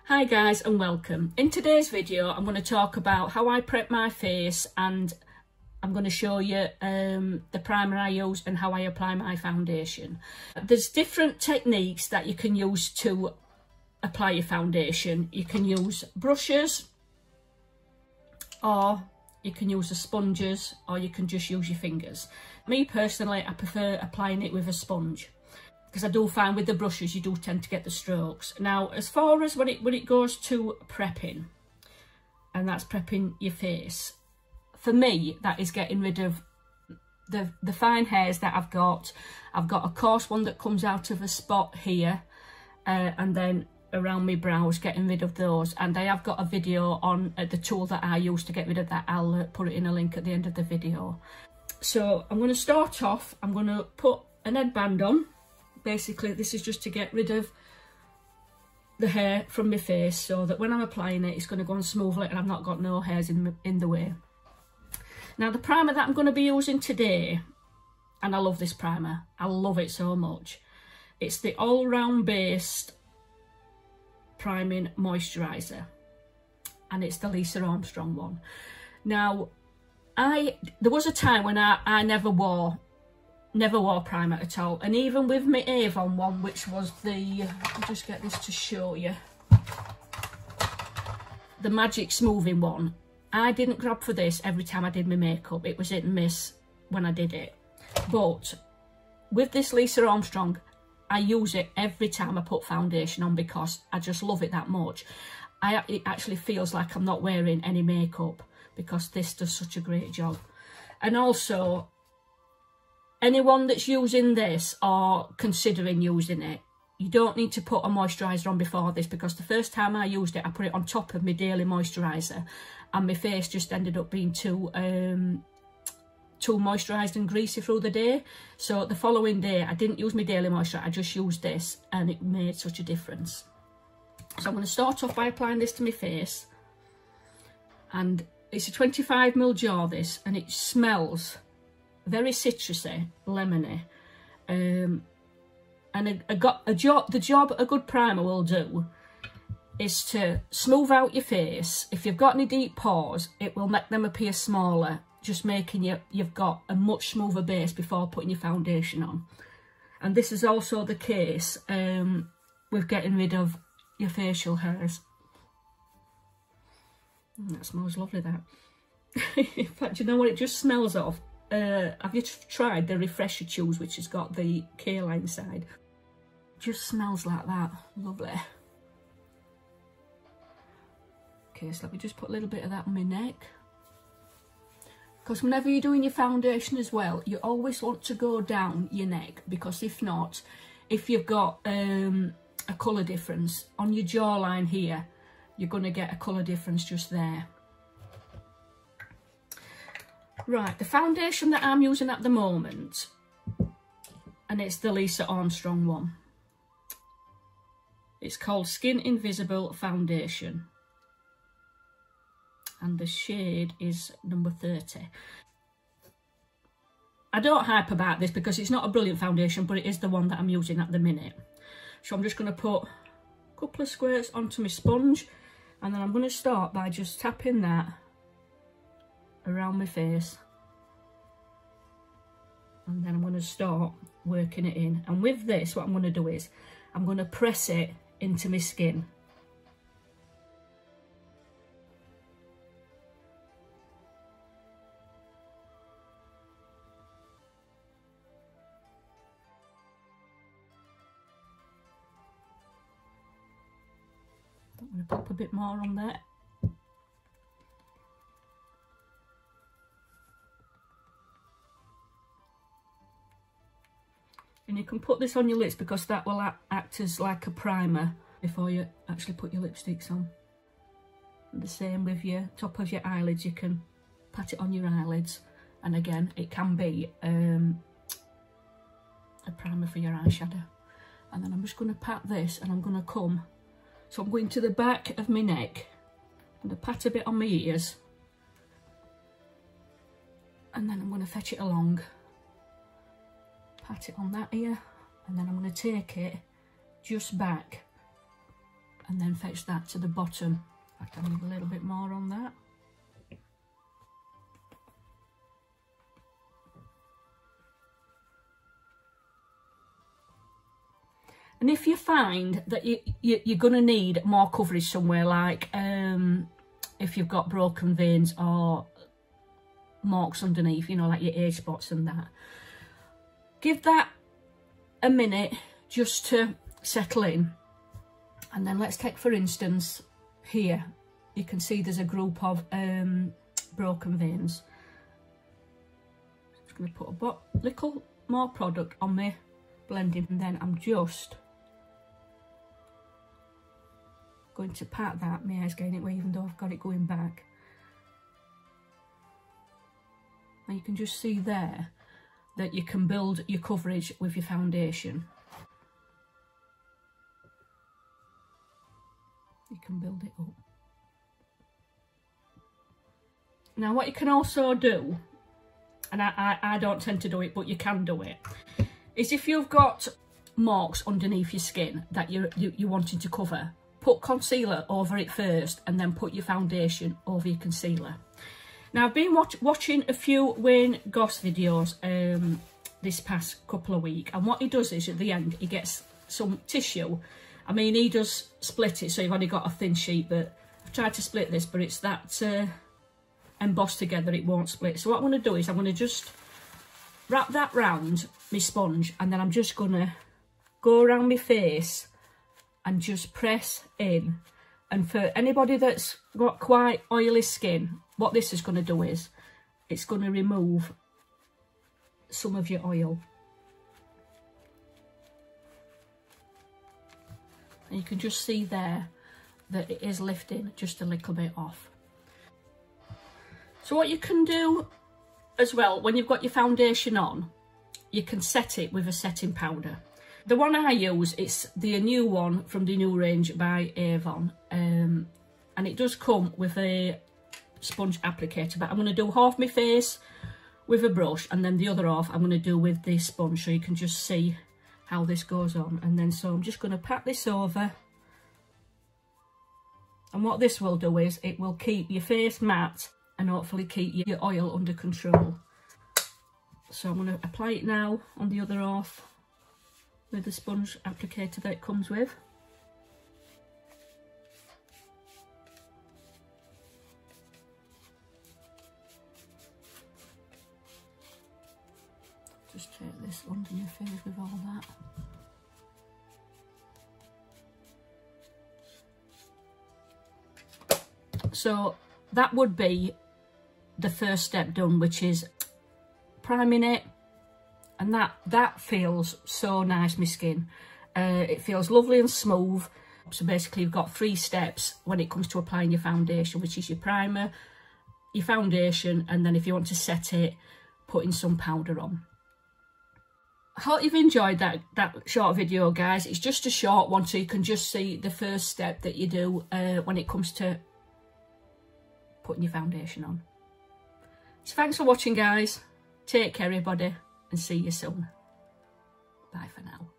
Hi guys and welcome. In today's video I'm going to talk about how I prep my face, and I'm going to show you the primer I use and how I apply my foundation. There's different techniques that you can use to apply your foundation. You can use brushes, or you can use the sponges, or you can just use your fingers. Me personally, I prefer applying it with a sponge, because I do find with the brushes you do tend to get the strokes. Now, as far as when it goes to prepping, and that's prepping your face, for me that is getting rid of the fine hairs that I've got. I've got a coarse one that comes out of a spot here, and then around my brows, getting rid of those. And I have got a video on the tool that I use to get rid of that. I'll put it in a link at the end of the video. So I'm going to start off, I'm going to put an headband on. Basically, this is just to get rid of the hair from my face, so that when I'm applying it, it's going to go on smoothly and I've not got no hairs in the way. Now, the primer that I'm going to be using today, and I love this primer, I love it so much. It's the All Round Based Priming Moisturiser, and it's the Lisa Armstrong one. Now, there was a time when I never wore primer at all, and even with my Avon one, which was the, I'll just get this to show you, the Magic Smoothing one, I didn't grab for this every time I did my makeup. It was hit and miss when I did it. But with this Lisa Armstrong, I use it every time I put foundation on, because I just love it that much. It actually feels like I'm not wearing any makeup, because this does such a great job. And also, anyone that's using this or considering using it, you don't need to put a moisturiser on before this, because the first time I used it, I put it on top of my daily moisturiser, and my face just ended up being too moisturised and greasy through the day. So the following day, I didn't use my daily moisturiser, I just used this, and it made such a difference. So I'm going to start off by applying this to my face, and it's a 25ml jar, this, and it smells very citrusy, lemony, and the job a good primer will do is to smooth out your face. If you've got any deep pores, it will make them appear smaller, just making you've got a much smoother base before putting your foundation on. And this is also the case with getting rid of your facial hairs. That smells lovely, that. In fact, you know what it just smells of? Have you tried the Refresher Chews, which has got the Kayla inside? Just smells like that. Lovely. Okay, so let me just put a little bit of that on my neck. Because whenever you're doing your foundation as well, you always want to go down your neck, because if not, if you've got a colour difference on your jawline here, you're going to get a colour difference just there. Right, the foundation that I'm using at the moment, and it's the Lisa Armstrong one. It's called Skin Invisible Foundation, and the shade is number 30. I don't hype about this because it's not a brilliant foundation, but it is the one that I'm using at the minute. So I'm just going to put a couple of squirts onto my sponge, and then I'm going to start by just tapping that around my face, and then I'm going to start working it in. And with this, what I'm going to do is I'm going to press it into my skin. I'm going to pop a bit more on there. And you can put this on your lips, because that will act as like a primer before you actually put your lipsticks on. And the same with your top of your eyelids, you can pat it on your eyelids, and again it can be a primer for your eyeshadow. And then I'm just going to pat this, and I'm going to come, so I'm going to the back of my neck, I'm going to pat a bit on my ears, and then I'm going to fetch it along. Pat it on that ear, and then I'm going to take it just back and then fetch that to the bottom. In fact, I need a little bit more on that. And if you find that you're going to need more coverage somewhere, like if you've got broken veins or marks underneath, you know, like your age spots and that, give that a minute just to settle in. And then let's take, for instance, here, you can see there's a group of broken veins. Just going to put a little more product on my blending, and then I'm just going to pat that. My hair's getting it away even though I've got it going back. And you can just see there that you can build your coverage with your foundation. You can build it up. Now what you can also do, and I don't tend to do it, but you can do it, is if you've got marks underneath your skin that you're wanting to cover, put concealer over it first and then put your foundation over your concealer. Now I've been watching a few Wayne Goss videos this past couple of weeks, and what he does is at the end he gets some tissue. I mean, he does split it, so you've only got a thin sheet, but I've tried to split this, but it's that embossed together, it won't split. So what I'm going to do is I'm going to just wrap that round my sponge, and then I'm just going to go around my face and just press in. And for anybody that's got quite oily skin, what this is going to do is it's going to remove some of your oil. And you can just see there that it is lifting just a little bit off. So what you can do as well, when you've got your foundation on, you can set it with a setting powder. The one I use, it's the new one from the new range by Avon, and it does come with a sponge applicator, but I'm going to do half my face with a brush, and then the other half I'm going to do with this sponge, so you can just see how this goes on. And then so I'm just going to pat this over, and what this will do is it will keep your face matte and hopefully keep your oil under control. So I'm going to apply it now on the other half with the sponge applicator that it comes with. Just take this under your face with all that. So that would be the first step done, which is priming it, and that feels so nice, my skin. It feels lovely and smooth. So basically you've got 3 steps when it comes to applying your foundation, which is your primer, your foundation, and then if you want to set it, putting some powder on. I hope you've enjoyed that short video, guys. It's just a short one, so you can just see the first step that you do when it comes to putting your foundation on. So thanks for watching, guys. Take care, everybody, and see you soon. Bye for now.